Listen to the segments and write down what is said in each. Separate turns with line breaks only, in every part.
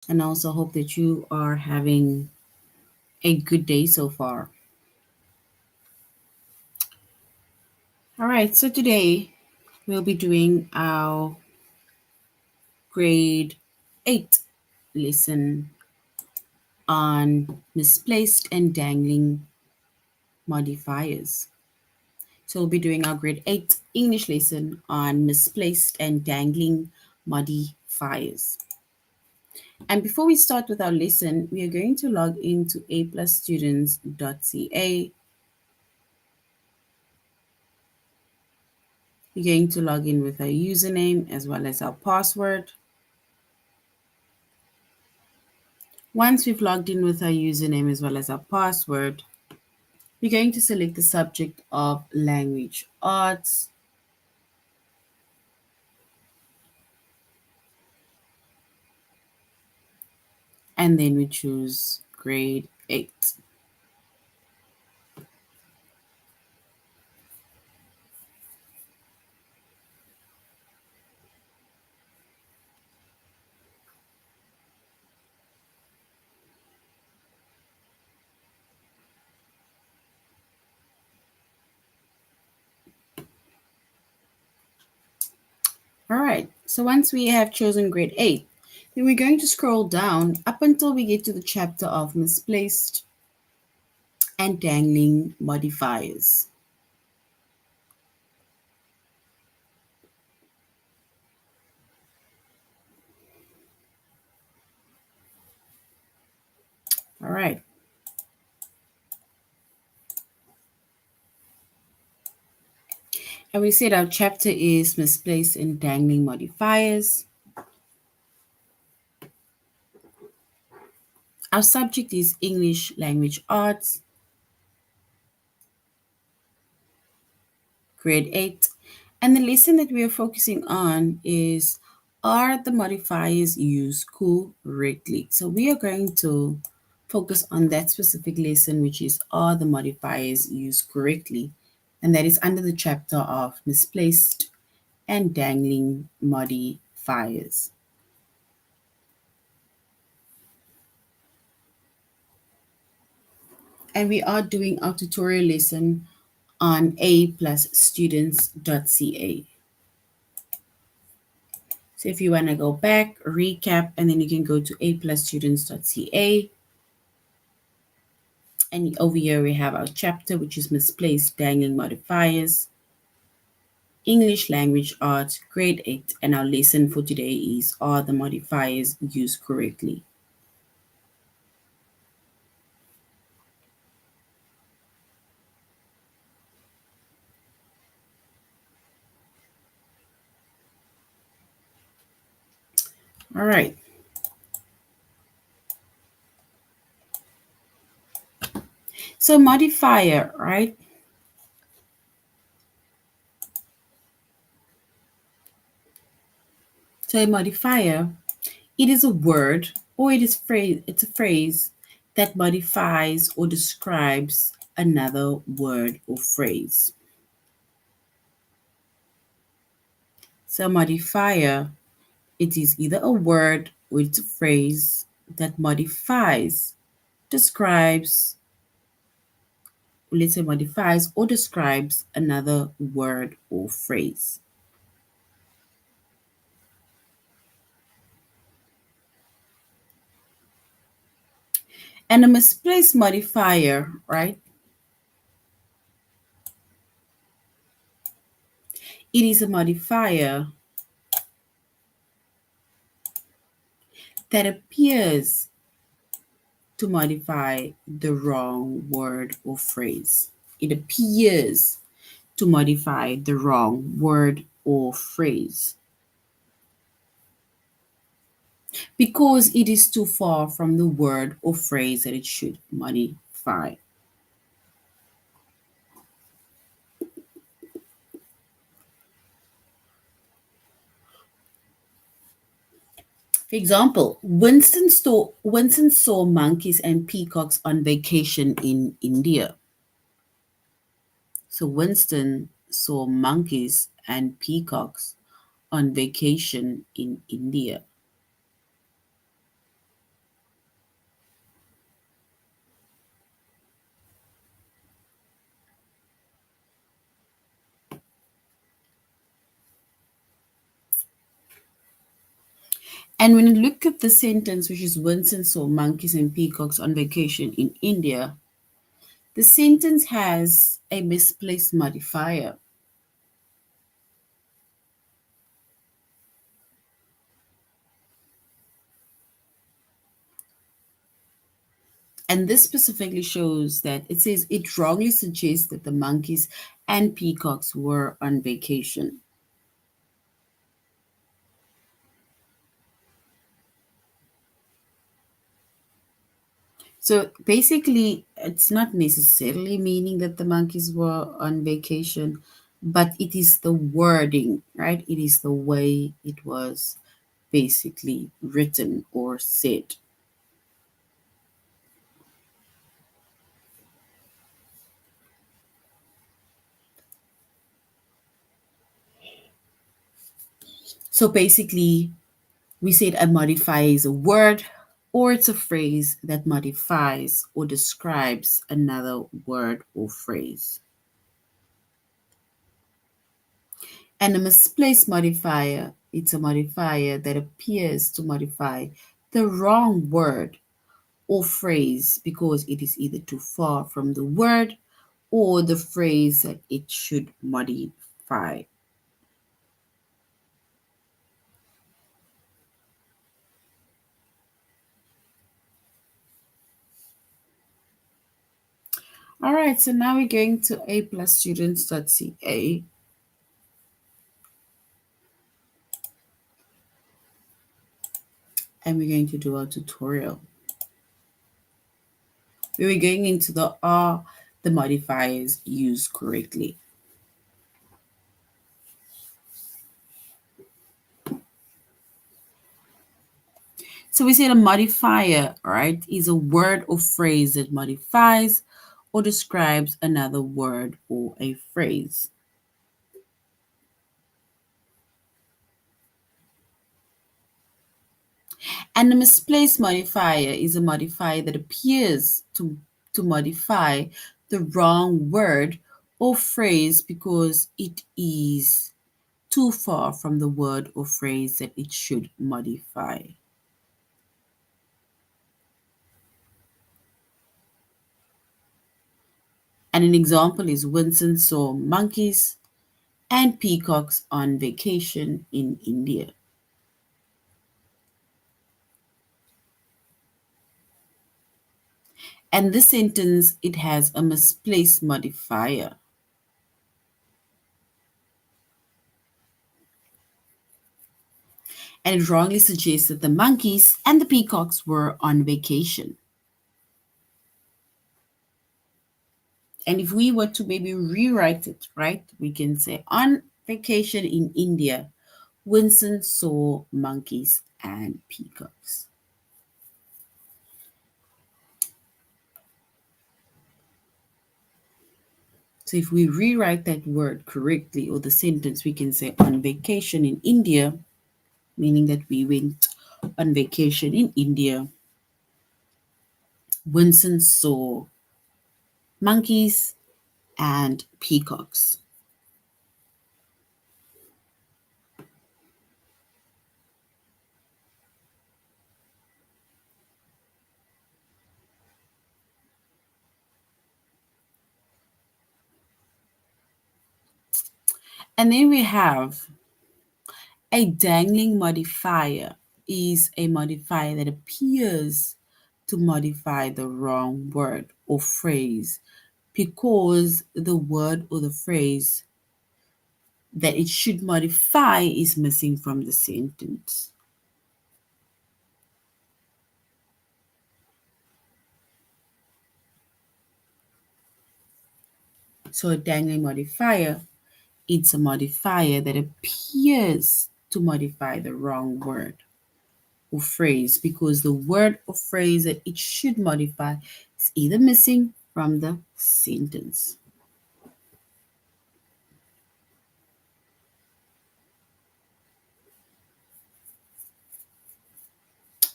and I also hope that you are having a good day so far. All right, so today we'll be doing our grade 8 lesson on misplaced and dangling modifiers. So we'll be doing our grade 8 English lesson on misplaced and dangling modifiers. And before we start with our lesson, we are going to log into aplusstudents.ca. We're going to log in with our username as well as our password. Once we've logged in with our username as well as our password, we're going to select the subject of language arts. And then we choose grade 8. All right, so once we have chosen grade 8, then we're going to scroll down up until we get to the chapter of misplaced and dangling modifiers. All right. And we said our chapter is misplaced and dangling modifiers. Our subject is English language arts, grade 8. And the lesson that we are focusing on is, are the modifiers used correctly? So we are going to focus on that specific lesson, which is, are the modifiers used correctly? And that is under the chapter of misplaced and dangling modifiers. And we are doing our tutorial lesson on aplusstudents.ca. So if you want to go back, recap, and then you can go to aplusstudents.ca. And over here we have our chapter, which is misplaced dangling modifiers, English language arts, grade 8. And our lesson for today is, are the modifiers used correctly? All right. So modifier, right? So a modifier, it is a word or it's a phrase that modifies or describes another word or phrase. So modifier, it is either a word or it's a phrase that modifies, describes, let's say modifies or describes another word or phrase. And a misplaced modifier, right? It is a modifier that appears to modify the wrong word or phrase. It appears to modify the wrong word or phrase because it is too far from the word or phrase that it should modify. For example, Winston saw monkeys and peacocks on vacation in India. So Winston saw monkeys and peacocks on vacation in India. And when you look at the sentence, which is Winston saw monkeys and peacocks on vacation in India, the sentence has a misplaced modifier. And this specifically shows that it says it wrongly suggests that the monkeys and peacocks were on vacation. So basically, it's not necessarily meaning that the monkeys were on vacation, but it is the wording, right? It is the way it was basically written or said. So basically, we said a modifier is a word or it's a phrase that modifies or describes another word or phrase. And a misplaced modifier, it's a modifier that appears to modify the wrong word or phrase because it is either too far from the word or the phrase that it should modify. All right, so now we're going to aplusstudents.ca and we're going to do our tutorial. We're going into the are the modifiers used correctly. So we said a modifier, right, is a word or phrase that modifies or describes another word or a phrase. And a misplaced modifier is a modifier that appears to modify the wrong word or phrase because it is too far from the word or phrase that it should modify. And an example is Winston saw monkeys and peacocks on vacation in India. And this sentence, it has a misplaced modifier. And it wrongly suggests that the monkeys and the peacocks were on vacation. And if we were to maybe rewrite it, right, we can say on vacation in India, Winston saw monkeys and peacocks. So if we rewrite that word correctly or the sentence, we can say on vacation in India, meaning that we went on vacation in India. Winston saw monkeys and peacocks. And then we have a dangling modifier is a modifier that appears to modify the wrong word or phrase because the word or the phrase that it should modify is missing from the sentence. So a dangling modifier, it's a modifier that appears to modify the wrong word or phrase because the word or phrase that it should modify is either missing from the sentence.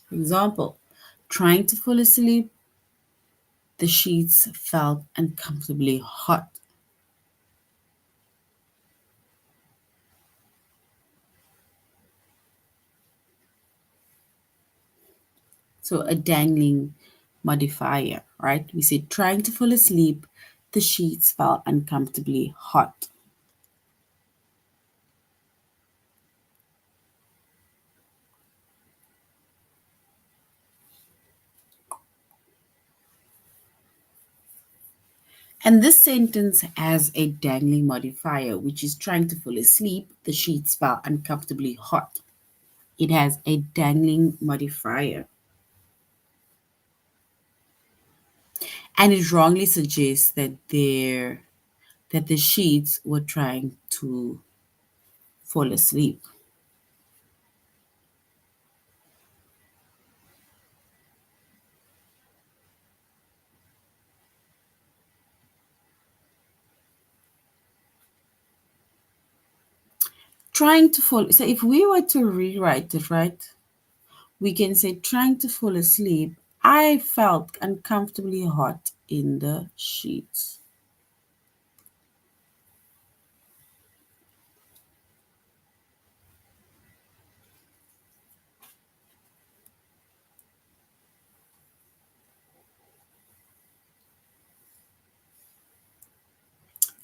For example, trying to fall asleep, the sheets felt uncomfortably hot. So a dangling modifier, right? We said trying to fall asleep, the sheets felt uncomfortably hot. And this sentence has a dangling modifier, which is trying to fall asleep, the sheets felt uncomfortably hot. It has a dangling modifier. And it wrongly suggests that the sheets were trying to fall asleep. Trying to fall, so if we were to rewrite it, right, we can say trying to fall asleep, I felt uncomfortably hot in the sheets.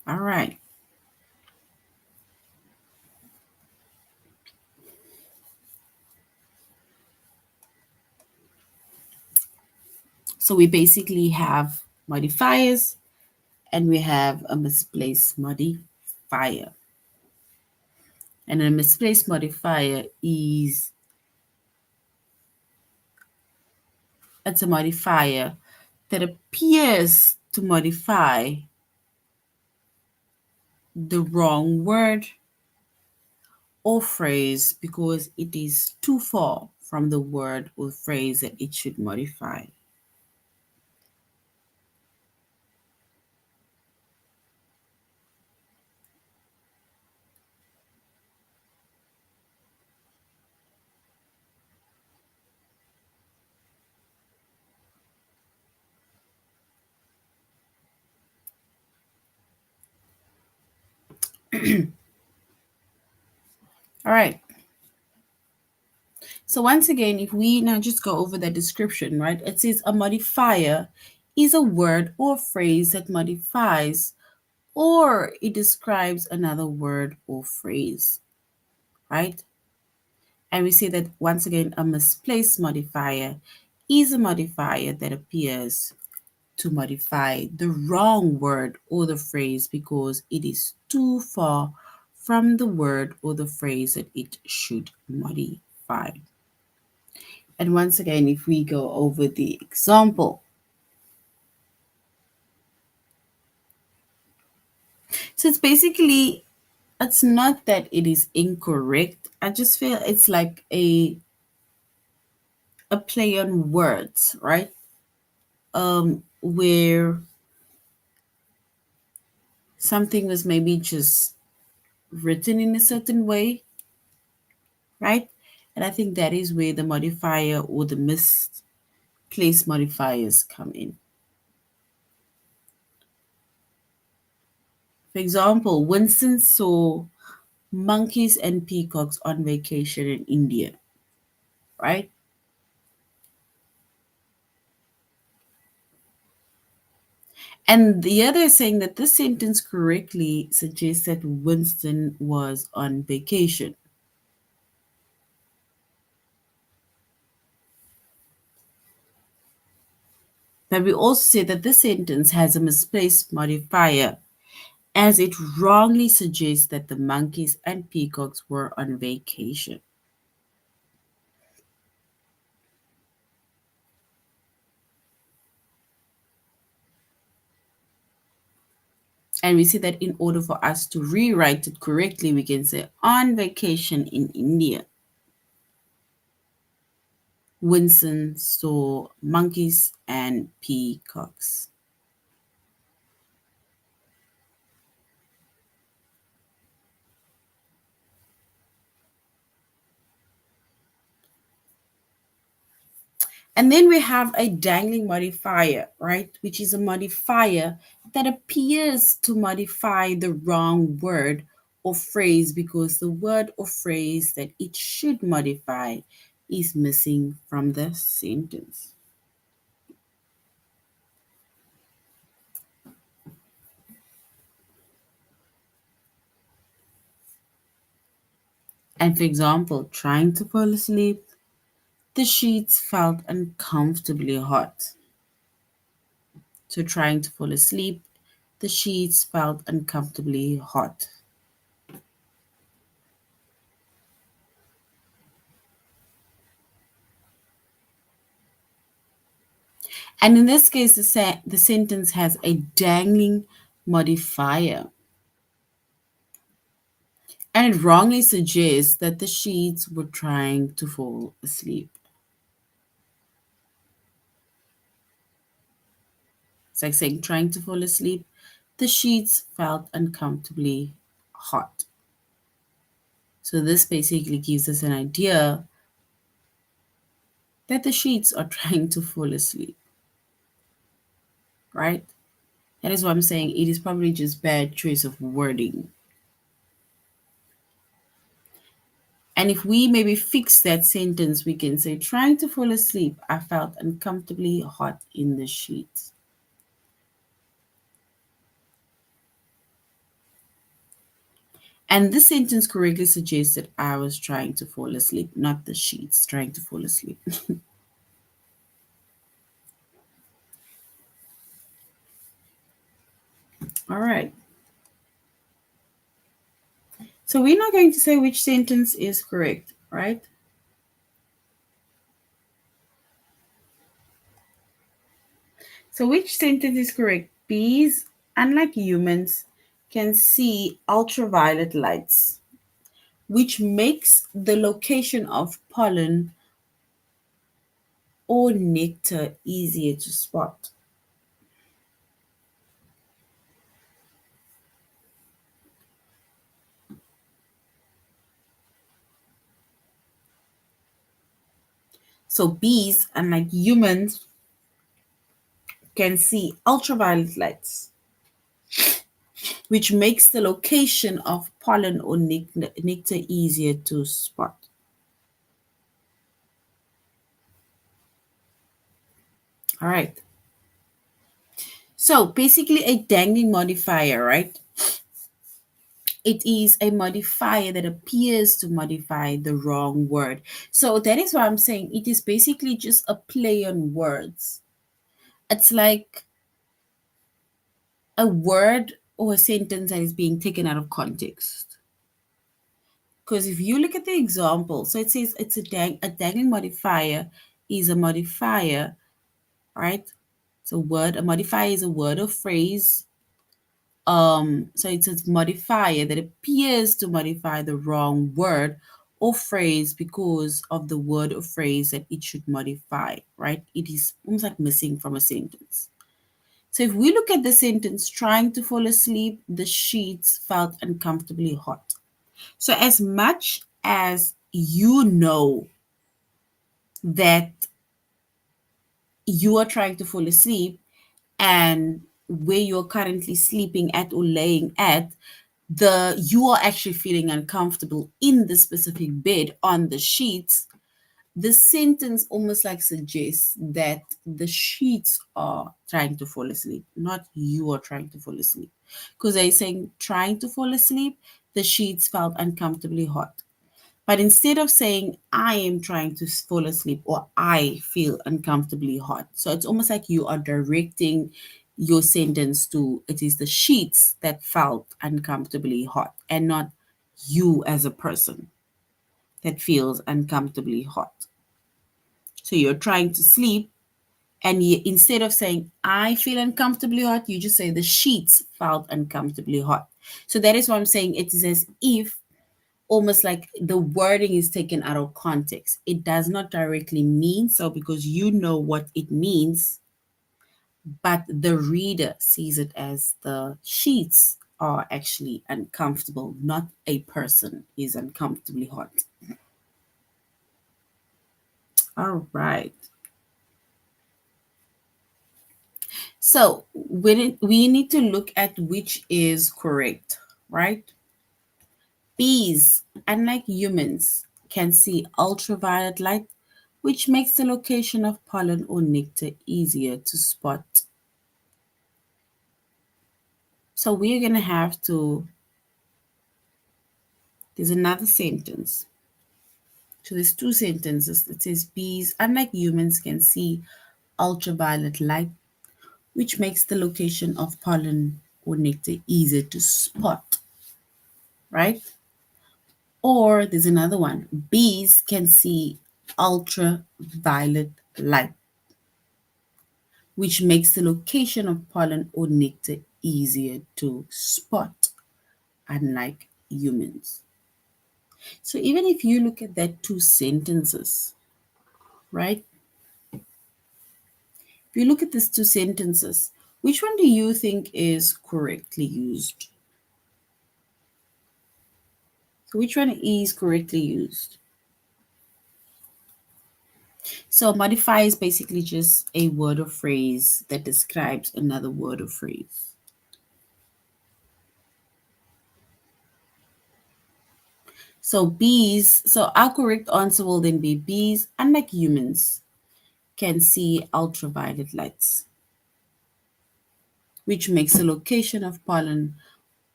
All right. So we basically have modifiers and we have a misplaced modifier. And a misplaced modifier is it's a modifier that appears to modify the wrong word or phrase because it is too far from the word or phrase that it should modify. All right. So once again, if we now just go over the description, right? It says a modifier is a word or phrase that modifies or it describes another word or phrase, right? And we see that once again, a misplaced modifier is a modifier that appears to modify the wrong word or the phrase because it is too far from the word or the phrase that it should modify. And once again, if we go over the example, so it's basically, it's not that it is incorrect. I just feel it's like a play on words, right? Where something was maybe just written in a certain way, right? And I think that is where the modifier or the misplaced modifiers come in. For example, Winston saw monkeys and peacocks on vacation in India, right? And the other is saying that this sentence correctly suggests that Winston was on vacation. But we also say that this sentence has a misplaced modifier as it wrongly suggests that the monkeys and peacocks were on vacation. And we see that in order for us to rewrite it correctly, we can say on vacation in India. Winston saw monkeys and peacocks. And then we have a dangling modifier, right? Which is a modifier that appears to modify the wrong word or phrase because the word or phrase that it should modify is missing from the sentence. And for example, trying to fall asleep, the sheets felt uncomfortably hot. So trying to fall asleep, the sheets felt uncomfortably hot. And in this case, the sentence has a dangling modifier. And it wrongly suggests that the sheets were trying to fall asleep. It's like saying trying to fall asleep. The sheets felt uncomfortably hot. So this basically gives us an idea that the sheets are trying to fall asleep, right? That is what I'm saying. It is probably just bad choice of wording. And if we maybe fix that sentence, we can say, trying to fall asleep, I felt uncomfortably hot in the sheets. And this sentence correctly suggests that I was trying to fall asleep, not the sheets trying to fall asleep. All right. So we're not going to say which sentence is correct, right? So which sentence is correct? Bees, unlike humans, can see ultraviolet lights, which makes the location of pollen or nectar easier to spot. So bees, unlike humans, can see ultraviolet lights, which makes the location of pollen or nectar easier to spot. All right. So basically, a dangling modifier, right? It is a modifier that appears to modify the wrong word. So that is why I'm saying it is basically just a play on words. It's like a word or a sentence that is being taken out of context. Because if you look at the example, so it says it's a dangling modifier is a modifier, right? It's a word. A modifier is a word or phrase. So it's a modifier that appears to modify the wrong word or phrase because of the word or phrase that it should modify, right? It is almost like missing from a sentence. So if we look at the sentence, trying to fall asleep, the sheets felt uncomfortably hot. So as much as you know that you are trying to fall asleep and where you're currently sleeping at or laying at, you are actually feeling uncomfortable in the specific bed on the sheets, the sentence almost like suggests that the sheets are trying to fall asleep, not you are trying to fall asleep. Because they're saying trying to fall asleep, the sheets felt uncomfortably hot. But instead of saying I am trying to fall asleep or I feel uncomfortably hot, so it's almost like you are directing your sentence to it is the sheets that felt uncomfortably hot and not you as a person that feels uncomfortably hot. So you're trying to sleep, and instead of saying I feel uncomfortably hot, you just say the sheets felt uncomfortably hot. So that is why I'm saying it is as if almost like the wording is taken out of context. It does not directly mean so because you know what it means, but the reader sees it as the sheets are actually uncomfortable, not a person is uncomfortably hot. All right. So we need to look at which is correct, right? Bees, unlike humans, can see ultraviolet light, which makes the location of pollen or nectar easier to spot. So we're going to have to, there's another sentence. So there's two sentences. It says bees, unlike humans, can see ultraviolet light, which makes the location of pollen or nectar easier to spot, right? Or there's another one. Bees can see ultraviolet light, which makes the location of pollen or nectar easier to spot, unlike humans. So even if you look at that two sentences, right? If you look at these two sentences, which one do you think is correctly used? So which one is correctly used? So modify is basically just a word or phrase that describes another word or phrase. So bees, so our correct answer will then be bees, unlike humans, can see ultraviolet lights, which makes the location of pollen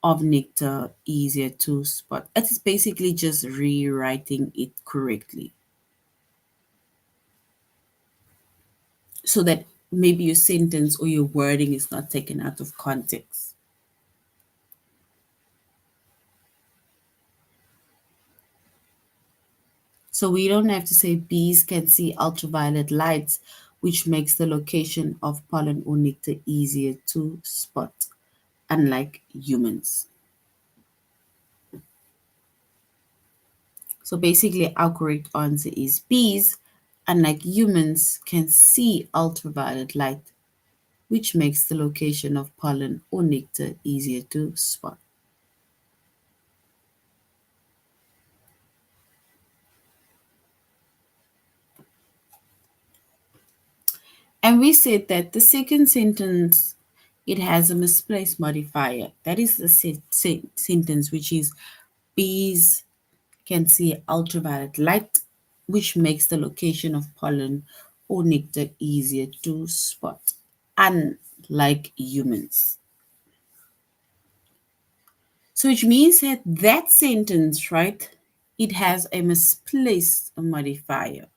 of nectar easier to spot. It is basically just rewriting it correctly so that maybe your sentence or your wording is not taken out of context. So we don't have to say bees can see ultraviolet lights, which makes the location of pollen or nectar easier to spot, unlike humans. So basically, our correct answer is bees, unlike humans, can see ultraviolet light, which makes the location of pollen or nectar easier to spot. And we said that the second sentence, it has a misplaced modifier. That is the sentence which is bees can see ultraviolet light, which makes the location of pollen or nectar easier to spot, unlike humans. So which means that that sentence, right, it has a misplaced modifier.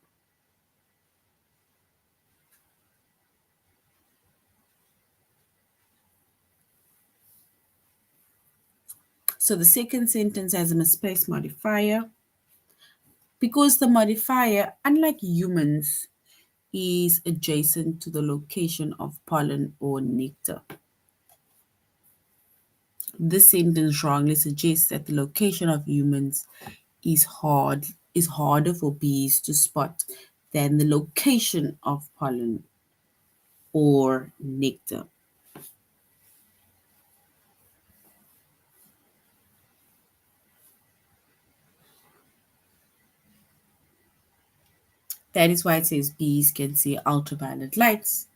So the second sentence has a misplaced modifier because the modifier, unlike humans, is adjacent to the location of pollen or nectar. This sentence wrongly suggests that the location of humans is harder for bees to spot than the location of pollen or nectar. That is why it says bees can see ultraviolet lights,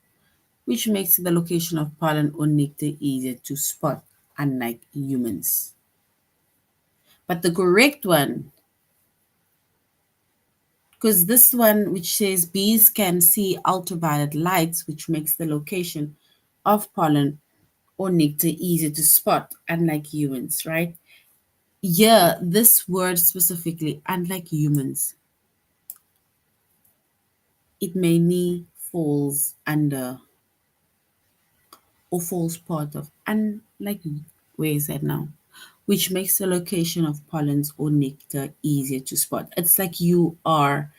which makes the location of pollen or nectar easier to spot, unlike humans. But the correct one, because this one which says bees can see ultraviolet lights, which makes the location of pollen or nectar easier to spot, unlike humans, right? Yeah, this word specifically, unlike humans, it mainly falls under or falls part of unlike, where is that now? Which makes the location of pollens or nectar easier to spot. It's like you are,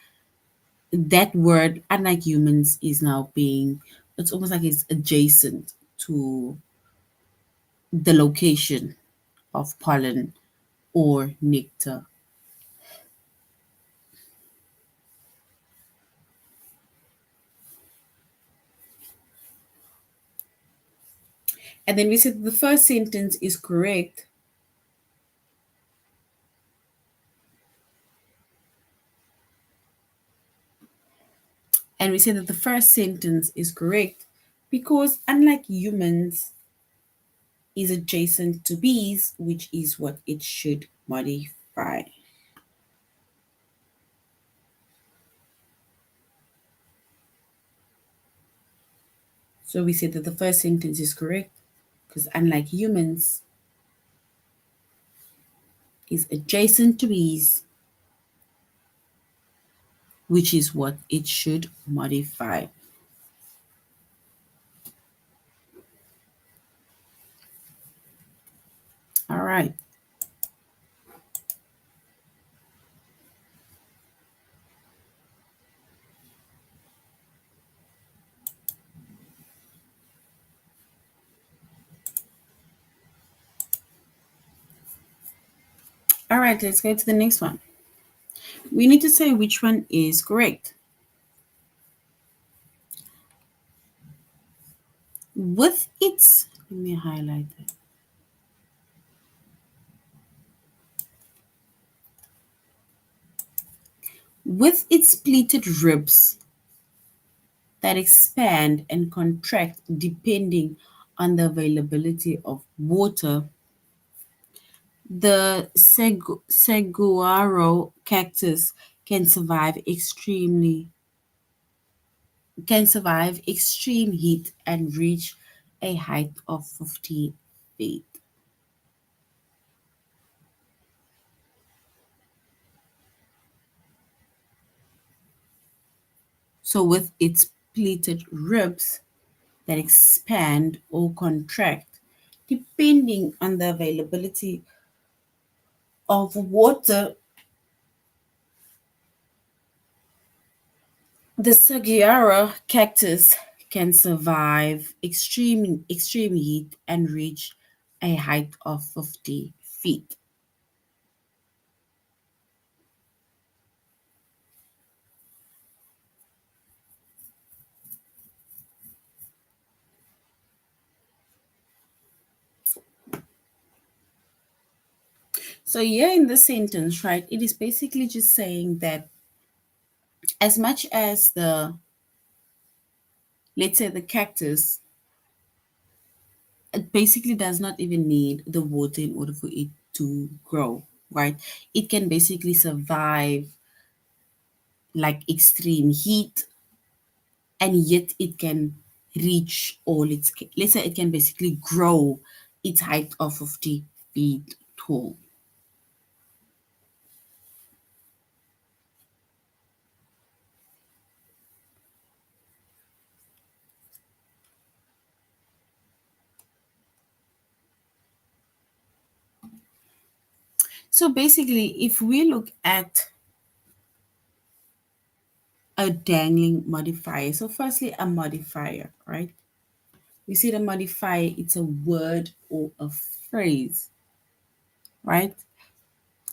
that word, unlike humans, is now being, it's almost like it's adjacent to the location of pollen or nectar. And then we said the first sentence is correct. And we said that the first sentence is correct because, unlike humans, is adjacent to bees, which is what it should modify. So we said that the first sentence is correct because unlike humans, is adjacent to bees, which is what it should modify. All right. All right, let's go to the next one. We need to say which one is correct. With its, let me highlight that. With its pleated ribs that expand and contract depending on the availability of water, the saguaro cactus can survive extreme heat and reach a height of 50 feet. So with its pleated ribs that expand or contract depending on the availability of water, the saguaro cactus can survive extreme heat and reach a height of 50 feet. So here in the sentence, right, it is basically just saying that as much as the, let's say the cactus, it basically does not even need the water in order for it to grow, right? It can basically survive like extreme heat, and yet it can reach all its, let's say it can basically grow its height of 50 feet tall. So basically, if we look at a dangling modifier, so firstly, a modifier, right? We see the modifier, it's a word or a phrase, right?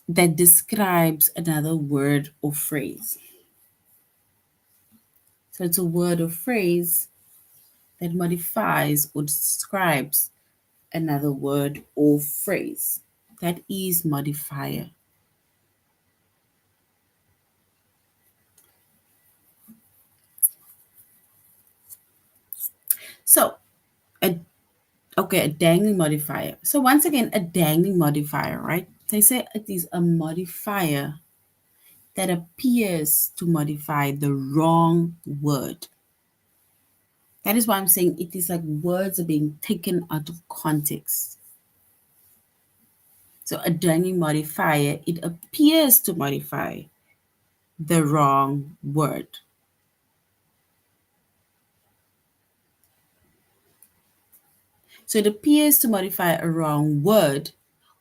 That describes another word or phrase. So it's a word or phrase that modifies or describes another word or phrase. That is modifier. So a okay, a dangling modifier. So once again, a dangling modifier, right? They say it is a modifier that appears to modify the wrong word. That is why I'm saying it is like words are being taken out of context. So a dangling modifier, it appears to modify the wrong word. So it appears to modify a wrong word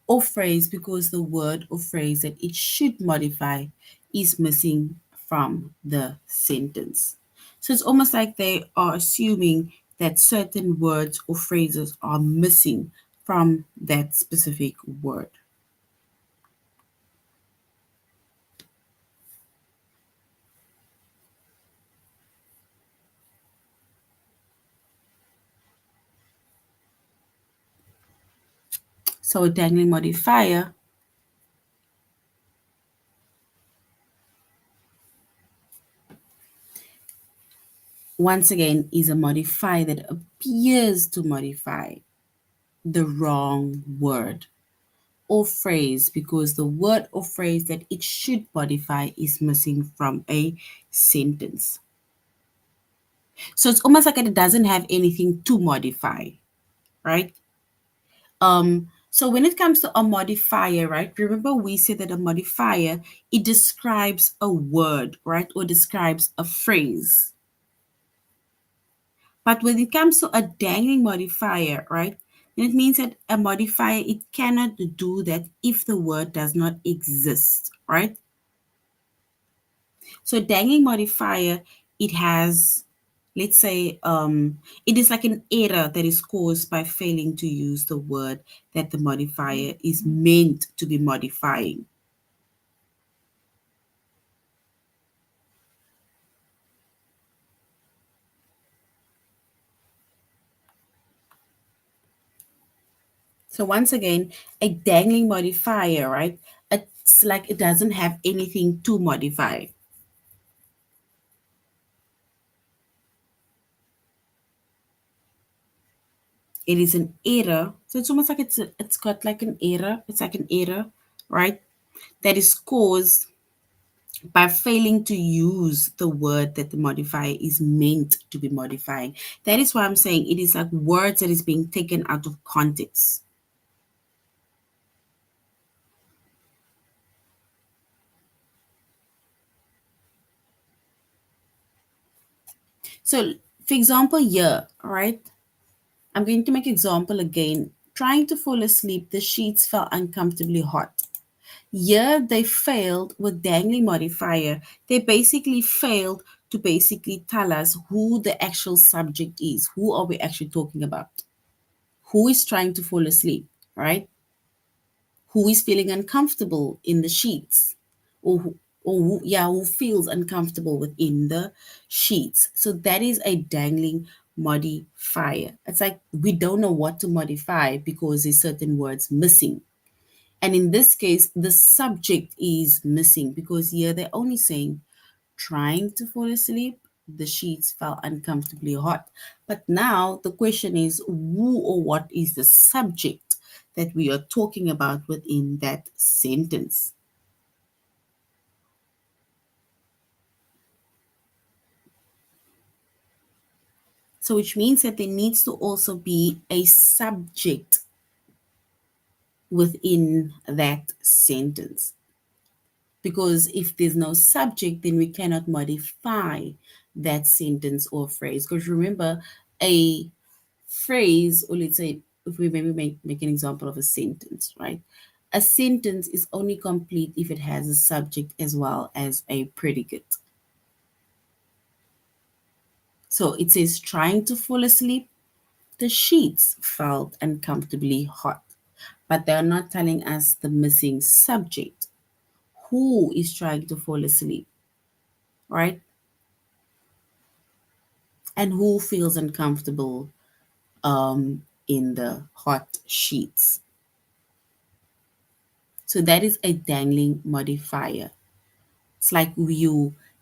or phrase because the word or phrase that it should modify is missing from the sentence. So it's almost like they are assuming that certain words or phrases are missing from that specific word. So a dangling modifier, once again, is a modifier that appears to modify the wrong word or phrase because the word or phrase that it should modify is missing from a sentence. So it's almost like it doesn't have anything to modify, right? So when it comes to a modifier, right? Remember we said that a modifier, it describes a word, right? Or describes a phrase. But when it comes to a dangling modifier, right? Then it means that a modifier, it cannot do that if the word does not exist, right? So dangling modifier, it has, let's say, it is like an error that is caused by failing to use the word that the modifier is meant to be modifying. So once again, a dangling modifier, right? It's like it doesn't have anything to modify. It is an error. So it's almost like it's got like an error. It's like an error, right? That is caused by failing to use the word that the modifier is meant to be modifying. That is why I'm saying it is like words that is being taken out of context. So, for example, here, right? I'm going to make example again. Trying to fall asleep, the sheets felt uncomfortably hot. Here they failed with dangling modifier. They basically failed to basically tell us who the actual subject is. Who are we actually talking about? Who is trying to fall asleep, right? Who is feeling uncomfortable in the sheets, who feels uncomfortable within the sheets. So that is a dangling modifier. It's like we don't know what to modify because there's certain words missing. And in this case, the subject is missing because here they're only saying trying to fall asleep, the sheets felt uncomfortably hot. But now the question is who or what is the subject that we are talking about within that sentence? So, which means that there needs to also be a subject within that sentence. Because if there's no subject, then we cannot modify that sentence or phrase. Because remember, a phrase, or let's say, if we maybe make an example of a sentence, right? A sentence is only complete if it has a subject as well as a predicate. So it says, trying to fall asleep, the sheets felt uncomfortably hot. But they're not telling us the missing subject. Who is trying to fall asleep, right? And who feels uncomfortable in the hot sheets. So that is a dangling modifier. It's like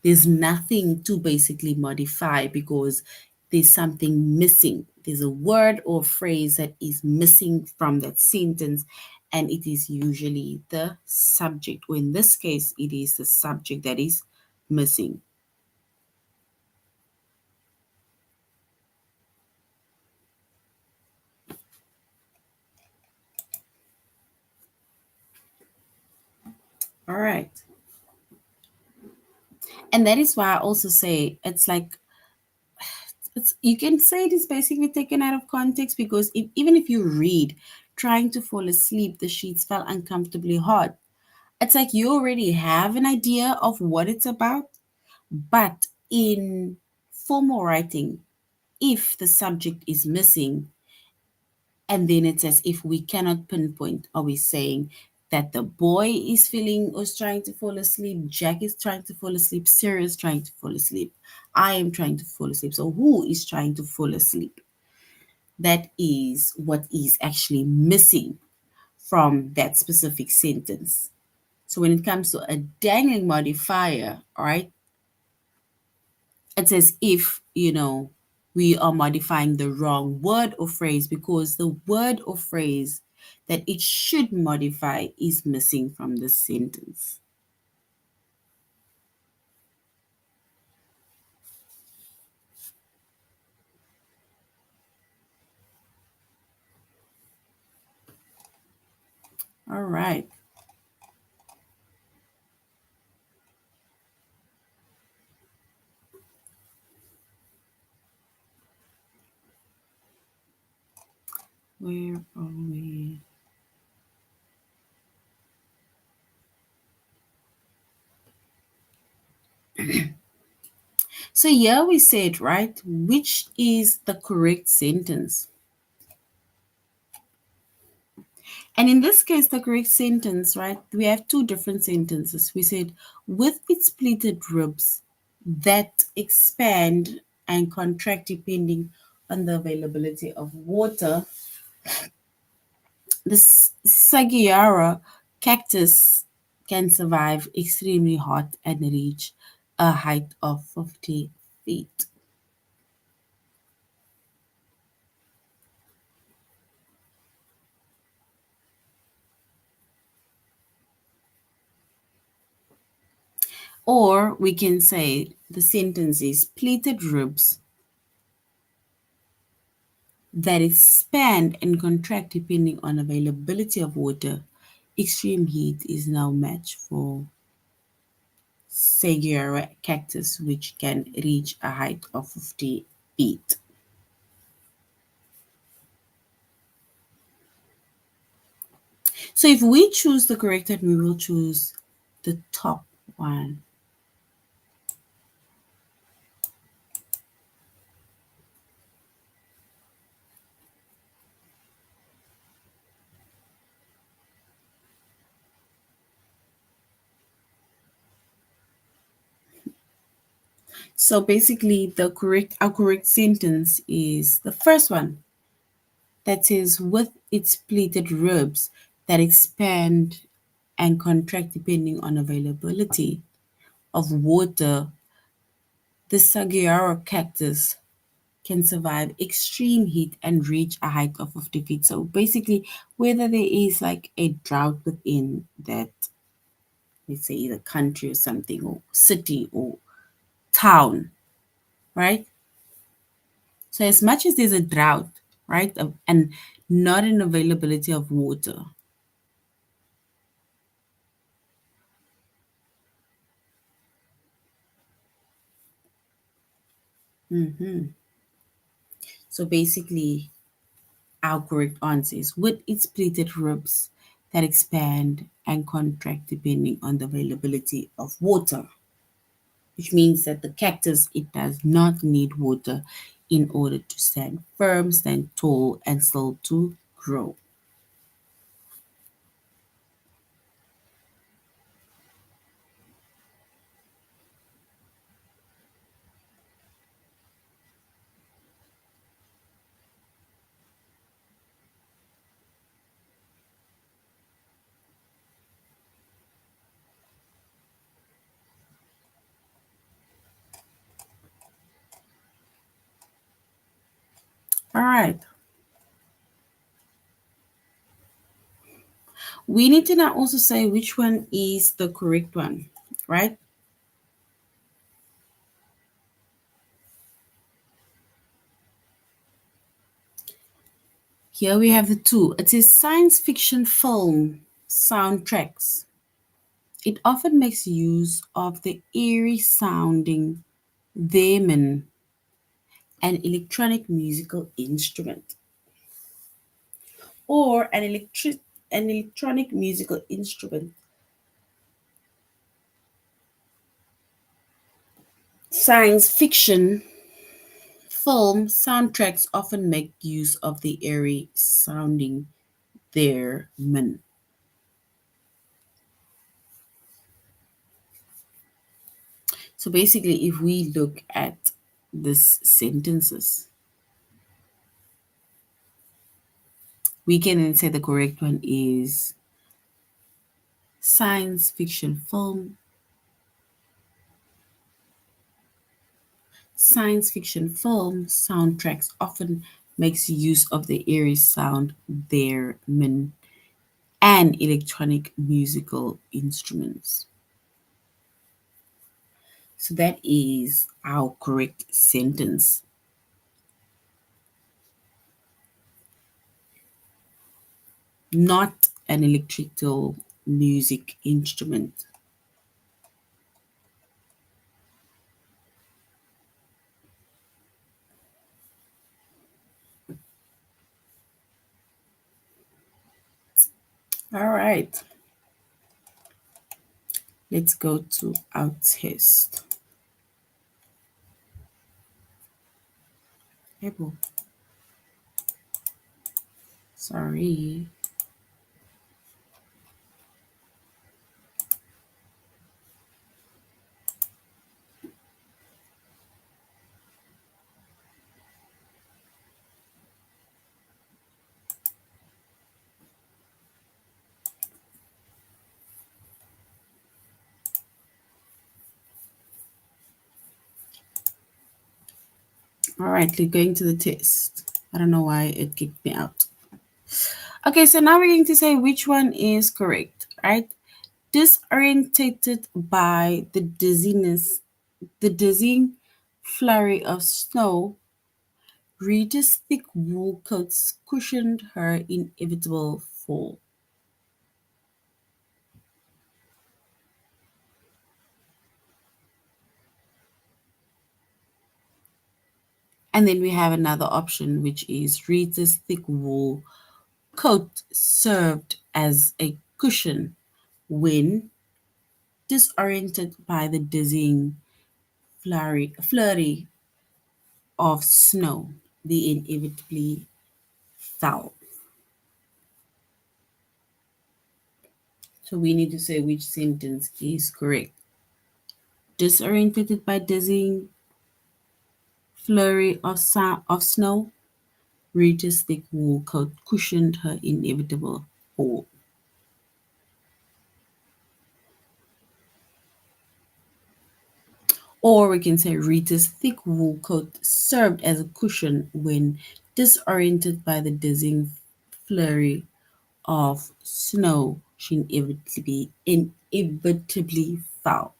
there's nothing to basically modify because there's something missing. There's a word or phrase that is missing from that sentence, and it is usually the subject, or in this case, it is the subject that is missing. All right. And that is why I also say it's like it's you can say it is basically taken out of context because even if you read trying to fall asleep, the sheets felt uncomfortably hot. It's like you already have an idea of what it's about, but in formal writing, if the subject is missing, and then it's as if we cannot pinpoint, are we saying that the boy is feeling or is trying to fall asleep, Jack is trying to fall asleep, Sarah is trying to fall asleep, I am trying to fall asleep. So who is trying to fall asleep? That is what is actually missing from that specific sentence. So when it comes to a dangling modifier, all right, it's as if, we are modifying the wrong word or phrase because the word or phrase that it should modify is missing from the sentence. All right. Where are we? So here we said, right, which is the correct sentence? And in this case, the correct sentence, right, we have two different sentences. We said, with its pleated ribs that expand and contract depending on the availability of water, the Sagiara cactus can survive extremely hot and reach a height of 50 feet. Or we can say the sentence is pleated ribs that expand and contract depending on availability of water. Extreme heat is now match for Saguaro cactus, which can reach a height of 50 feet. So if we choose the correct one, we will choose the top one. So basically, our correct sentence is the first one that says, with its pleated ribs that expand and contract depending on availability of water, the saguaro cactus can survive extreme heat and reach a height of 50 feet. So basically, whether there is like a drought within that, let's say either country or something, or city or town, right? So as much as there's a drought, right, and not an availability of water, hmm so basically, our correct answer is, with its pleated ribs that expand and contract depending on the availability of water, which means that the cactus, it does not need water in order to stand firm, stand tall, and still to grow. All right. We need to now also say which one is the correct one, right? Here we have the two. It says science fiction film soundtracks. It often makes use of the eerie sounding theremin, an electronic musical instrument, or an electronic musical instrument. Science fiction film soundtracks often make use of the eerie sounding theremin. So basically, if we look at this sentences, we can then say the correct one is science fiction film. Science fiction film soundtracks often makes use of the eerie sound theremin and electronic musical instruments. So that is our correct sentence. Not an electrical music instrument. All right, let's go to our test. Able. Sorry. All right, we're going to the test. I don't know why it kicked me out. Okay, so now we're going to say which one is correct, right? Disorientated by the dizzying flurry of snow, Rita's thick wool coats cushioned her inevitable fall. And then we have another option, which is Rita's thick wool coat served as a cushion when disoriented by the dizzying flurry of snow. They inevitably fell. So we need to say which sentence is correct. Disoriented by dizzying flurry of snow, Rita's thick wool coat cushioned her inevitable fall. Or we can say Rita's thick wool coat served as a cushion when disoriented by the dizzying flurry of snow. She inevitably fell.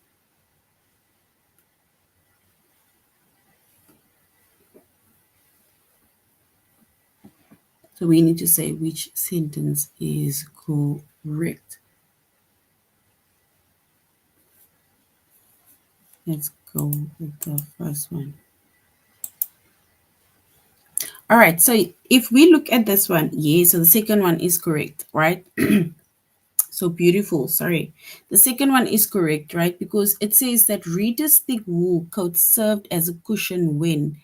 So we need to say which sentence is correct. Let's go with the first one. All right, so if we look at this one, yeah, so the second one is correct, right? So beautiful, sorry. The second one is correct, right? Because it says that Rita's thick wool coat served as a cushion when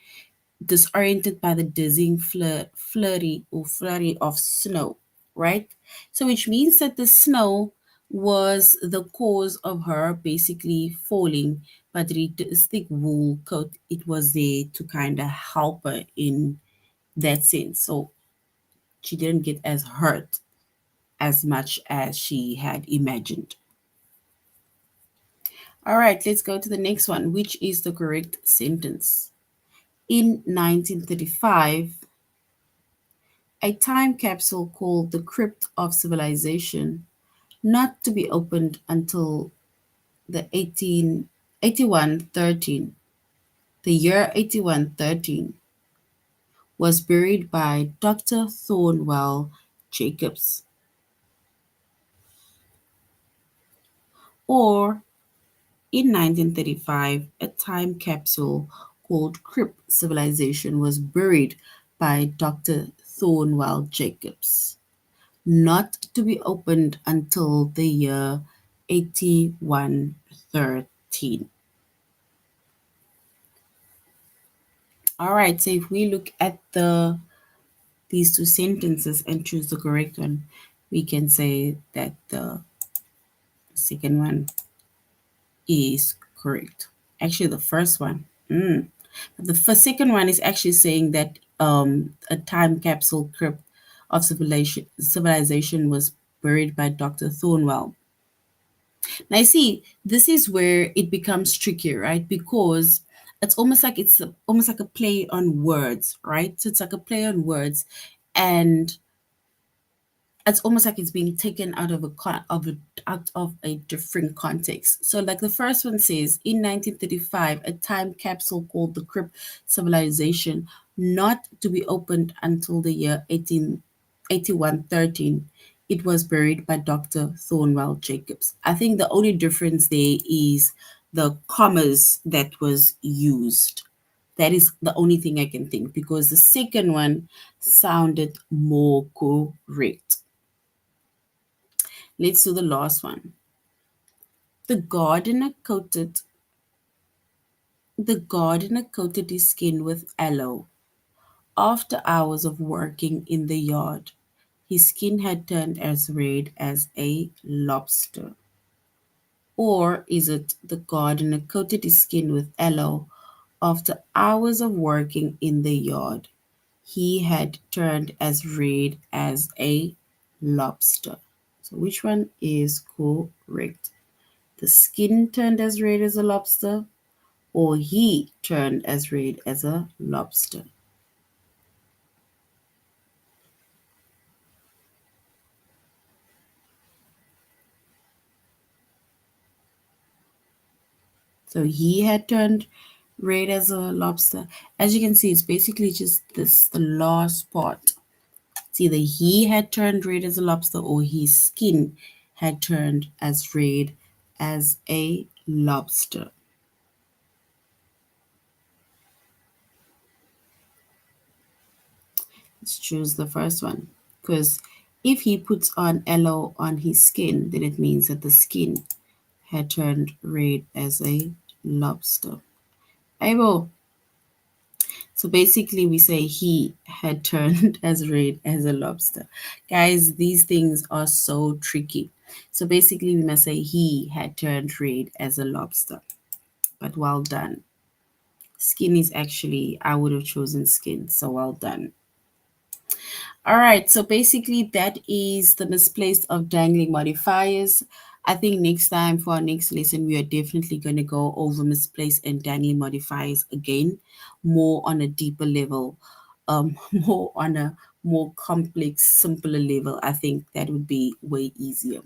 disoriented by the dizzying flurry of snow, right? So which means that the snow was the cause of her basically falling, but Rita's thick wool coat, it was there to kind of help her in that sense. So she didn't get as hurt as much as she had imagined. All right, let's go to the next one, which is the correct sentence. In 1935, a time capsule called The Crypt of Civilization, not to be opened until the 8113, the year 8113, was buried by Dr. Thornwell Jacobs. Or in 1935, a time capsule called Crypt Civilization was buried by Dr. Thornwell Jacobs, not to be opened until the year 8113. All right, so if we look at these two sentences and choose the correct one, we can say that the second one is correct. Actually, the first one. But the first, second one is actually saying that a time capsule crypt of civilization was buried by Dr. Thornwell. Now, you see, this is where it becomes tricky, right? Because almost like a play on words, right? So it's like a play on words, and it's almost like it's being taken out of out of a different context. So, like the first one says, in 1935, a time capsule called the Crypt Civilization, not to be opened until the year 8113, It was buried by Dr. Thornwell Jacobs. I think the only difference there is the commas that was used. That is the only thing I can think because the second one sounded more correct. Let's do the last one. The gardener coated the gardener coated his skin with aloe. After hours of working in the yard, his skin had turned as red as a lobster. Or is it the gardener coated his skin with aloe after hours of working in the yard? He had turned as red as a lobster. So, which one is correct? The skin turned as red as a lobster, or he turned as red as a lobster? So he had turned red as a lobster. As you can see, it's basically just this the last part. It's either he had turned red as a lobster or his skin had turned as red as a lobster. Let's choose the first one. Because if he puts on aloe on his skin, then it means that the skin had turned red as a lobster. Able. So basically, we say he had turned as red as a lobster. Guys, these things are so tricky. So basically, we must say he had turned red as a lobster. But well done. Skin is actually, I would have chosen skin. So well done. All right, so basically that is the misplaced of dangling modifiers. I think next time for our next lesson, we are definitely going to go over misplaced and dangling modifiers again, more on a deeper level, more on a more complex, simpler level. I think that would be way easier.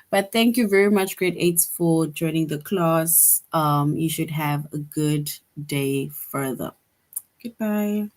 But thank you very much, grade eights, for joining the class. You should have a good day further. Goodbye.